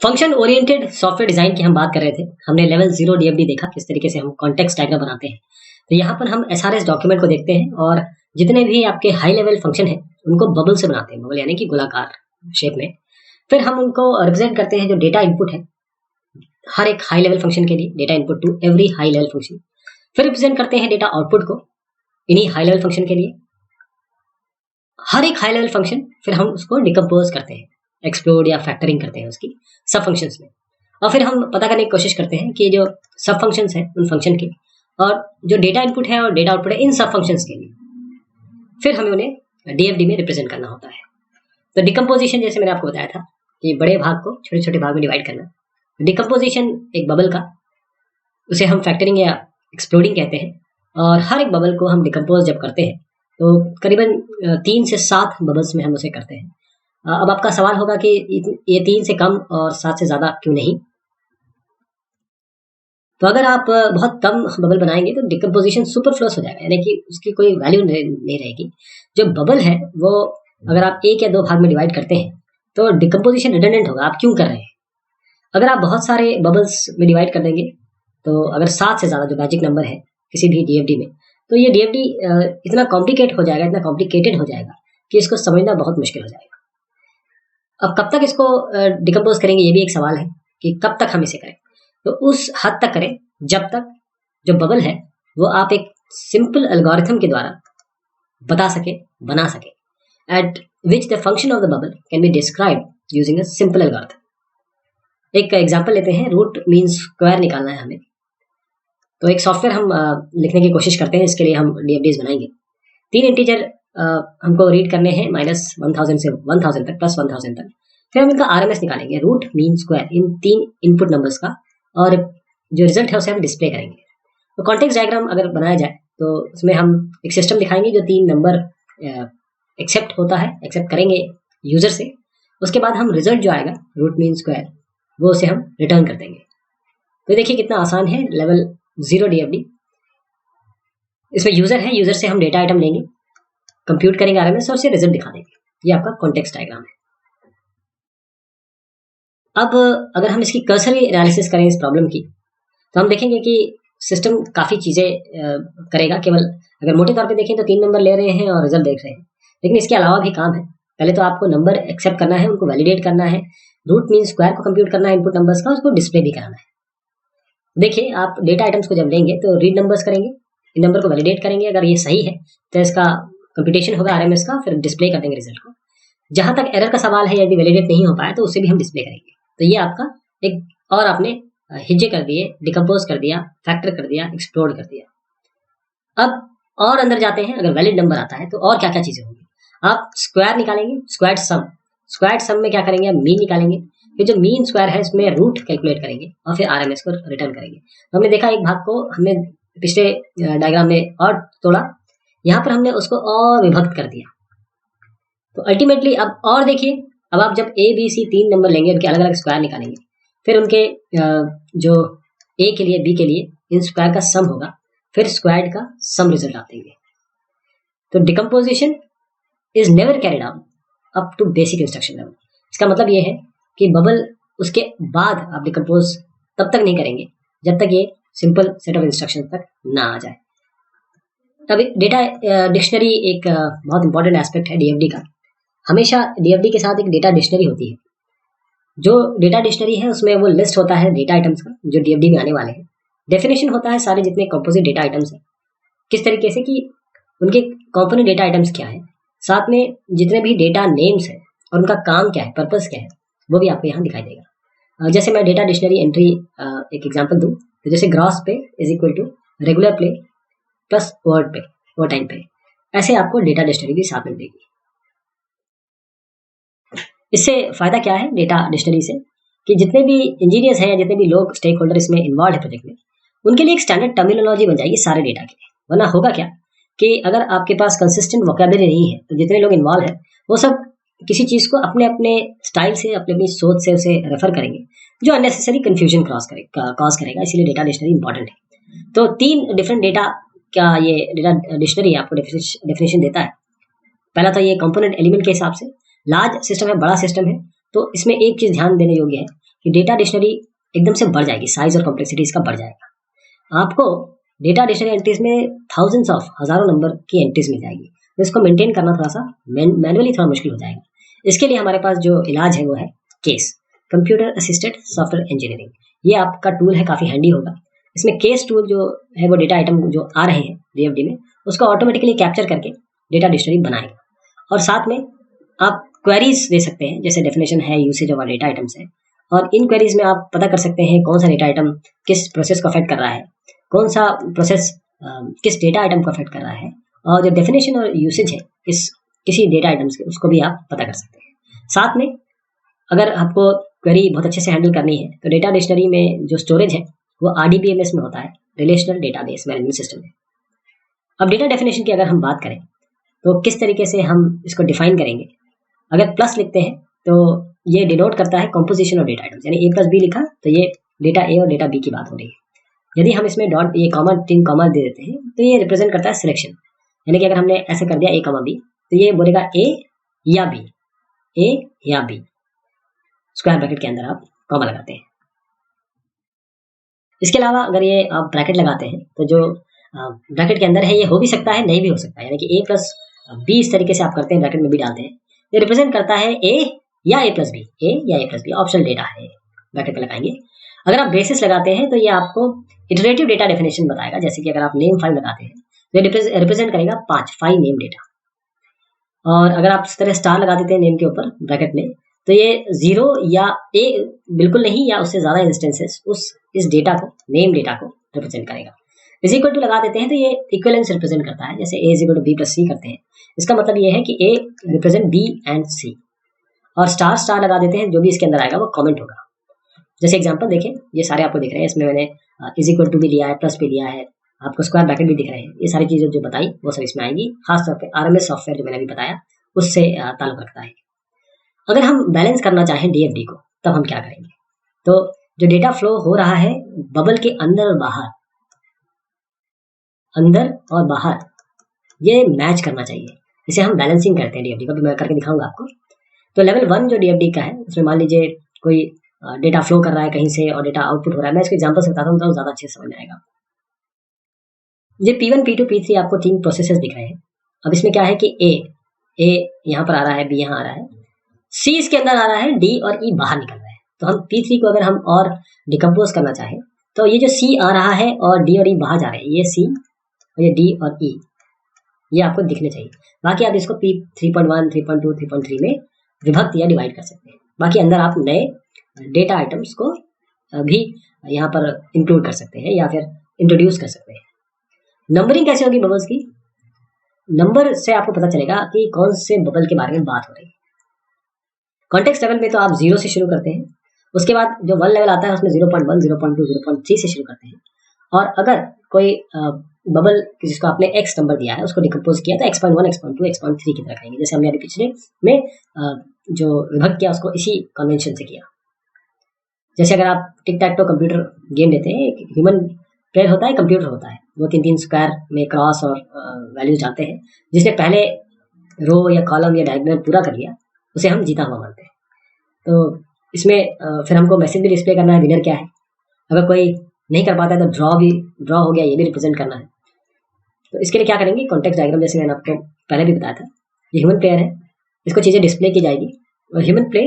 Function oriented software design की हम बात कर रहे थे। हमने लेवल 0 डीएफडी देखा, किस तरीके से हम कॉन्टेक्स्ट डायग्राम बनाते हैं। तो यहाँ पर हम एसआरएस डॉक्यूमेंट को देखते हैं और जितने भी आपके हाई लेवल फंक्शन है उनको बबल से बनाते हैं, बबल यानी कि गोलाकार शेप में। फिर हम उनको रिप्रेजेंट करते हैं जो डेटा इनपुट है हर एक हाई लेवल फंक्शन के लिए, data input to every high level function. फिर रिप्रेजेंट करते हैं डेटा आउटपुट को इन्हीं हाई लेवल फंक्शन के लिए, हर एक हाई लेवल फंक्शन। फिर हम उसको डिकम्पोज करते हैं, एक्सप्लोड या फैक्टरिंग करते हैं उसकी सब फंक्शंस में। और फिर हम पता करने की कोशिश करते हैं कि जो सब फंक्शंस हैं उन फंक्शन के और जो डेटा इनपुट है और डेटा आउटपुट है इन सब फंक्शंस के लिए, फिर हमें उन्हें डीएफडी में रिप्रेजेंट करना होता है। तो डिकम्पोजिशन, जैसे मैंने आपको बताया था कि बड़े भाग को छोटे छोटे भाग में डिवाइड करना। डिकम्पोजिशन एक बबल का, उसे हम फैक्टरिंग या एक्सप्लोडिंग कहते हैं। और हर एक बबल को हम डिकम्पोज जब करते हैं तो करीबन 3 से 7 बबल्स में हम उसे करते हैं। अब आपका सवाल होगा कि ये 3 से कम और 7 से ज़्यादा क्यों नहीं? तो अगर आप बहुत कम बबल बनाएंगे तो डिकम्पोजिशन सुपरफ्लुअस हो जाएगा, यानी कि उसकी कोई वैल्यू नहीं रहेगी। जो बबल है वो अगर आप 1 या 2 भाग में डिवाइड करते हैं तो डिकम्पोजिशन रिडंडेंट होगा। आप क्यों कर रहे हैं? अगर आप बहुत सारे बबल्स में डिवाइड कर देंगे तो अगर 7 से ज़्यादा जो मैजिक नंबर है किसी भी डीएफडी में, तो ये डीएफडी इतना कॉम्प्लिकेट हो जाएगा, इतना कॉम्प्लिकेटेड हो जाएगा कि इसको समझना बहुत मुश्किल हो जाएगा। अब कब तक इसको डिकम्पोज करेंगे, ये भी एक सवाल है कि कब तक हम इसे करें। तो उस हद तक करें जब तक जो बबल है वो आप एक सिंपल एल्गोरिथम के द्वारा बना सके, eight which the function of the bubble can be describe using a simple algorithm. एक एग्जांपल लेते हैं, रूट मीन स्क्वायर निकालना है हमें। तो एक सॉफ्टवेयर हम लिखने की कोशिश करते हैं, इसके लिए हम डीएफडीज बनाएंगे। 3 इंटीजर हमको रीड करने हैं -1000 से 1000 तक, +1000 तक। फिर हम इनका आरएमएस निकालेंगे, रूट मीन स्क्वायर, इन 3 इनपुट नंबर्स का, और जो रिजल्ट है उसे हम डिस्प्ले करेंगे। तो कॉन्टेक्स्ट डायग्राम अगर बनाया जाए तो उसमें हम एक सिस्टम दिखाएंगे जो 3 नंबर एक्सेप्ट करेंगे यूजर से। उसके बाद हम रिजल्ट जो आएगा रूट मीन स्क्वायर, वो उसे हम रिटर्न कर देंगे। तो देखिए कितना आसान है लेवल 0 डीएफडी। इसमें यूजर है, यूजर से हम डेटा आइटम लेंगे, कंप्यूट करेंगे आरएमएस और उसे रिजल्ट दिखा देंगे। ये आपका कॉन्टेक्स्ट डायग्राम है। अब अगर हम इसकी कर्सरी एनालिसिस करें इस प्रॉब्लम की, तो हम देखेंगे कि सिस्टम काफ़ी चीज़ें करेगा। केवल अगर मोटे तौर पे देखें तो 3 नंबर ले रहे हैं और रिजल्ट देख रहे हैं, लेकिन इसके अलावा भी काम है। पहले तो आपको नंबर एक्सेप्ट करना है, उनको वैलिडेट करना है, रूट मीन स्क्वायर को कंप्यूट करना है इनपुट नंबर्स का, उसको डिस्प्ले भी कराना है। देखिए आप डेटा आइटम्स को जब लेंगे तो रीड नंबर्स करेंगे, इन नंबर को वैलिडेट करेंगे, अगर ये सही है तो इसका कंप्यूटेशन होगा आरएमएस का, फिर डिस्प्ले कर देंगे रिजल्ट को। जहां तक एरर का सवाल है, यदि वैलिडेट नहीं हो पाया तो उसे भी हम डिस्प्ले करेंगे। तो ये आपका एक, और आपने हिज्जे कर दिए, डिकम्पोज कर दिया, फैक्टर कर दिया, एक्सप्लोर कर दिया। अब और अंदर जाते हैं, अगर वैलिड नंबर आता है तो और क्या क्या चीजें होंगी। आप स्क्वायर निकालेंगे, स्क्वायर्ड सम में क्या करेंगे, आप मीन निकालेंगे। फिर जो मीन स्क्वायर है इसमें रूट कैलकुलेट करेंगे और फिर आरएमएस को रिटर्न करेंगे। तो हमने देखा एक भाग को हमने पिछले डायग्राम में और तोड़ा, यहाँ पर हमने उसको और विभक्त कर दिया। तो अल्टीमेटली अब और देखिए, अब आप जब ए बी सी 3 नंबर लेंगे, उनके अलग अलग स्क्वायर निकालेंगे, फिर उनके जो ए के लिए बी के लिए इन स्क्वायर का सम होगा, फिर स्क्वायर्ड का सम रिजल्ट आप देंगे। तो decomposition is never carried out up to basic instruction level. इसका मतलब ये है कि बबल उसके बाद आप डिकम्पोज तब तक नहीं करेंगे जब तक ये सिंपल सेट ऑफ इंस्ट्रक्शन तक ना आ जाए। तब डेटा डिक्शनरी एक बहुत इंपॉर्टेंट एस्पेक्ट है डीएफडी का। हमेशा डीएफडी के साथ एक डेटा डिक्शनरी होती है। जो डेटा डिक्शनरी है उसमें वो लिस्ट होता है डेटा आइटम्स का जो डीएफडी में आने वाले हैं। डेफिनेशन होता है सारे जितने कंपोजिट डेटा आइटम्स हैं, किस तरीके से कि उनके कंपोनेंट डेटा आइटम्स क्या है, साथ में जितने भी डेटा नेम्स हैं और उनका काम क्या है, पर्पस क्या है, वो भी आपको यहाँ दिखाई देगा। जैसे मैं डेटा डिक्शनरी एंट्री एक एग्जांपल दूं, तो जैसे ग्रॉस पे इज इक्वल टू रेगुलर पे प्लस वर्ड पे, ओवर टाइम पे, ऐसे आपको डेटा डिक्शनरी भी साथ में देगी। इससे फायदा क्या है डेटा डिक्शनरी से, कि जितने भी इंजीनियर्स हैं या जितने भी लोग स्टेक होल्डर इसमें इन्वॉल्व है प्रोजेक्ट में, उनके लिए एक स्टैंडर्ड टर्मिनोलॉजी बन जाएगी सारे डेटा के लिए। वरना होगा क्या कि अगर आपके पास कंसिस्टेंट वोकैबुलरी नहीं है तो जितने लोग इन्वॉल्व है वो सब किसी चीज़ को अपने अपने स्टाइल से, अपनी अपनी सोच से उसे रेफर करेंगे, जो अननेसेसरी कन्फ्यूजन कॉज करेगा। इसीलिए डेटा डिक्शनरी इंपॉर्टेंट है। तो 3 डिफरेंट डेटा का ये डेटा डिक्शनरी आपको डेफिनेशन देता है। पहला तो ये कंपोनेंट एलिमेंट के हिसाब से, लार्ज सिस्टम है, बड़ा सिस्टम है, तो इसमें एक चीज़ ध्यान देने योग्य है कि डेटा डिक्शनरी एकदम से बढ़ जाएगी, साइज और कॉम्प्लेक्सिटी इसका बढ़ जाएगा। आपको डेटा डिक्शनरी एंट्रीज में थाउजेंड्स ऑफ हजारों नंबर की एंट्रीज मिल जाएगी, तो इसको मेंटेन करना थोड़ा सा मैनुअली थोड़ा मुश्किल हो जाएगा। इसके लिए हमारे पास जो इलाज है वो है case, computer assisted software engineering. ये आपका टूल है, काफ़ी हैंडी होगा। इसमें केस टूल जो है वो डेटा आइटम जो आ रहे हैं डीएफडी में उसको ऑटोमेटिकली कैप्चर करके डेटा डिक्शनरी बनाएगा। और साथ में आप क्वेरीज दे सकते हैं, जैसे डेफिनेशन है, यूसेज ऑफ डेटा आइटम्स है, और इन क्वेरीज में आप पता कर सकते हैं कौन सा डेटा आइटम किस प्रोसेस को अफेक्ट कर रहा है, कौन सा प्रोसेस किस डेटा आइटम को अफेक्ट कर रहा है, और जो डेफिनेशन और यूसेज है किसी डेटा आइटम्स के उसको भी आप पता कर सकते हैं। साथ में अगर आपको क्वेरी बहुत अच्छे से हैंडल करनी है तो डेटा डिक्शनरी में जो स्टोरेज है वो RDBMS में होता है, रिलेशनल डेटाबेस मैनेजमेंट सिस्टम में। अब डेटा डेफिनेशन की अगर हम बात करें तो किस तरीके से हम इसको डिफाइन करेंगे। अगर प्लस लिखते हैं तो ये डिनोट करता है कॉम्पोजिशन ऑफ डेटा आइटम्स, यानी A + B लिखा तो ये डेटा A और डेटा B की बात हो रही है। यदि हम इसमें डॉट ये कॉमा 3 कॉमा दे देते हैं तो ये रिप्रेजेंट करता है सिलेक्शन, यानी कि अगर हमने ऐसे कर दिया A, B तो ये बोलेगा A या B, A या B। स्क्वायर ब्रैकेट के अंदर आप कॉमा लगाते हैं। इसके अलावा अगर ये आप ब्रैकेट लगाते हैं तो जो ब्रैकेट के अंदर है ये हो भी सकता है, नहीं भी हो सकता है, यानी कि A + B इस तरीके से आप करते हैं, ब्रैकेट में भी डालते हैं। ये रिप्रेजेंट करता है A या A + B, A या A + B, ऑप्शनल डेटा है, ब्रैकेट पे लगाएंगे। अगर आप ब्रेसेस लगाते हैं तो ये आपको इटरेटिव डेटा डेफिनेशन बताएगा, जैसे कि अगर आप नेम 5 लगाते हैं तो ये रिप्रेजेंट करेगा 5 नेम डेटा। और अगर आप इस तरह स्टार लगा देते हैं नेम के ऊपर ब्रैकेट में तो ये 0 या A बिल्कुल नहीं या उससे ज़्यादा इंस्टेंसेस इस डेटा को, नेम डेटा को रिप्रेजेंट करेगा। इज इक्वल टू लगा देते हैं तो ये इक्विवेलेंस रिप्रेजेंट करता है, जैसे A = B + C करते हैं। इसका मतलब ये है कि A represent B and C, और स्टार लगा देते हैं, जो भी इसके अंदर आएगा वो कमेंट होगा। जैसे एग्जांपल देखें, ये सारे आपको दिख रहे हैं, इसमें मैंने इज इक्वल टू भी लिया है, प्लस भी लिया है, आपको स्क्वायर ब्रैकेट भी दिख रहे हैं। ये सारी चीज़ें जो बताई वो सब इसमें आएगी। खासतौर पर RMS सॉफ्टवेयर जो मैंने अभी बताया उससे ताल्लुक रखता है। अगर हम बैलेंस करना चाहें DFD को तब हम क्या करेंगे, तो जो डेटा फ्लो हो रहा है बबल के अंदर और बाहर ये मैच करना चाहिए, इसे हम बैलेंसिंग करते हैं DFD को। भी मैं करके दिखाऊंगा आपको। तो लेवल 1 जो DFD का है उसमें मान लीजिए कोई डेटा फ्लो कर रहा है कहीं से और डेटा आउटपुट हो रहा है। मैं इसको एग्जांपल से बताता हूँ तो ज़्यादा अच्छे से समझ में आएगा। ये P1, P2, P3 आपको 3 प्रोसेसेस दिख रहे हैं। अब इसमें क्या है कि A यहाँ पर आ रहा है, B यहाँ आ रहा है, C इसके अंदर आ रहा है, D और E बाहर निकल रहा है। तो हम P3 को अगर हम और डिकम्पोज करना चाहें तो ये जो C आ रहा है और D और E बाहर जा रहे हैं, ये C और ये D और E ये आपको दिखने चाहिए। बाकी आप इसको P3.1, 3.2, 3.3 में विभक्त या डिवाइड कर सकते हैं। बाकी अंदर आप नए डेटा आइटम्स को भी यहाँ पर इंक्लूड कर सकते हैं या फिर इंट्रोड्यूस कर सकते हैं। नंबरिंग कैसे होगी बबल्स की? नंबर से आपको पता चलेगा कि कौन से बबल के बारे में बात हो रही है। कॉन्टेक्स्ट लेवल में तो आप 0 से शुरू करते हैं, उसके बाद जो 1 लेवल आता है उसमें 0.1, 0.2, 0.3 से शुरू करते हैं। और अगर कोई बबल जिसको आपने x नंबर दिया है उसको डिकम्पोज किया तो x.1, x.2, x.3 की तरह खाएंगे, जैसे हमने अभी पिछले में जो विभक्त किया उसको इसी कन्वेंशन से किया। जैसे अगर आप टिक टैक टो कंप्यूटर गेम लेते हैं, एक ह्यूमन प्लेयर होता है, कंप्यूटर होता है, वो 3-3 स्क्वायर में क्रॉस और वैल्यूज डालते हैं। जिसने पहले रो या कॉलम या डायग्राम पूरा कर लिया उसे हम जीता हुआ मानते हैं। तो इसमें फिर हमको मैसेज भी डिस्प्ले करना है, विनर क्या है। अगर कोई नहीं कर पाता है तो ड्रॉ हो गया, ये भी रिप्रेजेंट करना है। तो इसके लिए क्या करेंगे, कॉन्टेक्स्ट डायग्राम जैसे मैंने आपको पहले भी बताया था, ये ह्यूमन प्लेयर है, इसको चीज़ें डिस्प्ले की जाएगी और ह्यूमन प्ले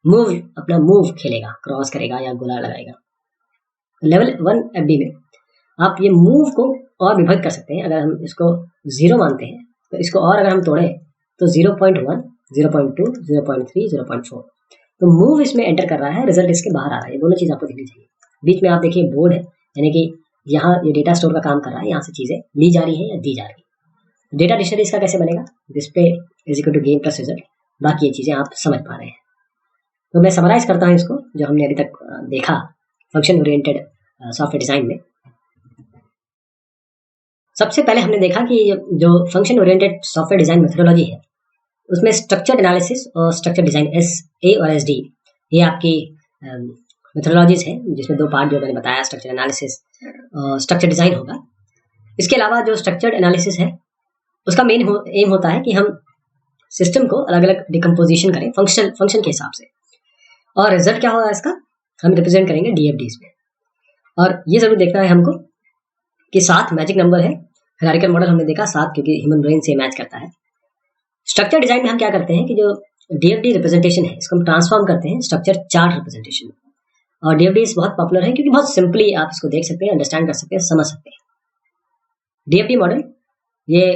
अपना मूव खेलेगा, क्रॉस करेगा या गोला लगाएगा। लेवल 1 FD में आप ये मूव को और विभक्त कर सकते हैं। अगर हम इसको 0 मानते हैं तो इसको और अगर हम तोड़ें तो 0.1, 0.2, 0.3, 0.4, तो मूव इसमें एंटर कर रहा है, रिजल्ट इसके बाहर आ रहा है। ये दोनों चीज़ आपको दिखनी चाहिए। बीच में आप देखिए बोर्ड है, यानी कि यहाँ ये डेटा स्टोर का काम कर रहा है, यहाँ से चीज़ें ली जा रही है या दी जा रही है। डेटा डिक्शनरी इसका कैसे बनेगा, display is equal to game plus result. बाकी ये चीज़ें आप समझ पा रहे हैं। तो मैं समराइज करता हूँ इसको जो हमने अभी तक देखा फंक्शन ओरिएंटेड सॉफ्टवेयर डिज़ाइन में। सबसे पहले हमने देखा कि जो function oriented software design methodology है उसमें स्ट्रक्चर्ड एनालिसिस और स्ट्रक्चर डिज़ाइन SA और SD ये आपकी मेथोडोलॉजीज हैं, जिसमें 2 पार्ट जो मैंने बताया, स्ट्रक्चर एनालिसिस और स्ट्रक्चर डिज़ाइन होगा। इसके अलावा जो स्ट्रक्चर्ड एनालिसिस है उसका मेन एम होता है कि हम सिस्टम को अलग अलग डिकम्पोजिशन करें फंक्शन के हिसाब से, और रिजल्ट क्या होगा इसका, हम रिप्रेजेंट करेंगे डीएफडीज में। और ये जरूर देखना है हमको कि 7 मैजिक नंबर है। हायरार्किकल मॉडल हमने देखा 7 क्योंकि ह्यूमन ब्रेन से मैच करता है। स्ट्रक्चर डिजाइन में हम क्या करते हैं कि जो डीएफडी रिप्रेजेंटेशन है इसको हम ट्रांसफॉर्म करते हैं स्ट्रक्चर चार्ट रिप्रेजेंटेशन में। और डीएफडी बहुत पॉपुलर है क्योंकि बहुत सिंपली आप इसको देख सकते हैं, अंडरस्टैंड कर सकते हैं, समझ सकते हैं। डीएफडी मॉडल ये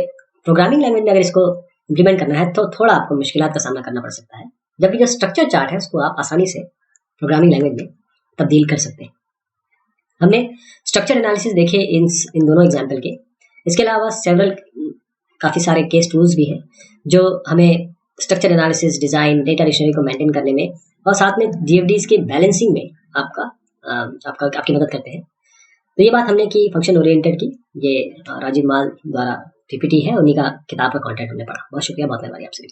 प्रोग्रामिंग लैंग्वेज में अगर इसको इम्प्लीमेंट करना है तो थोड़ा आपको मुश्किलात का सामना करना पड़ सकता है, जबकि जो स्ट्रक्चर चार्ट है उसको आप आसानी से प्रोग्रामिंग लैंग्वेज में तब्दील कर सकते हैं। हमने स्ट्रक्चर एनालिसिस देखे इन दोनों एग्जाम्पल के। इसके अलावा सेवरल काफ़ी सारे केस टूल्स भी हैं जो हमें structure analysis, design, data dictionary को मेंटेन करने में और साथ में डीएफडीज के बैलेंसिंग में आपकी मदद करते हैं। तो ये बात हमने की फंक्शन ओरिएंटेड की। ये राजीव माल द्वारा पीपीटी है, उन्हीं का किताब का कंटेंट हमने पढ़ा। बहुत शुक्रिया, बहुत मेहरबानी आपसे।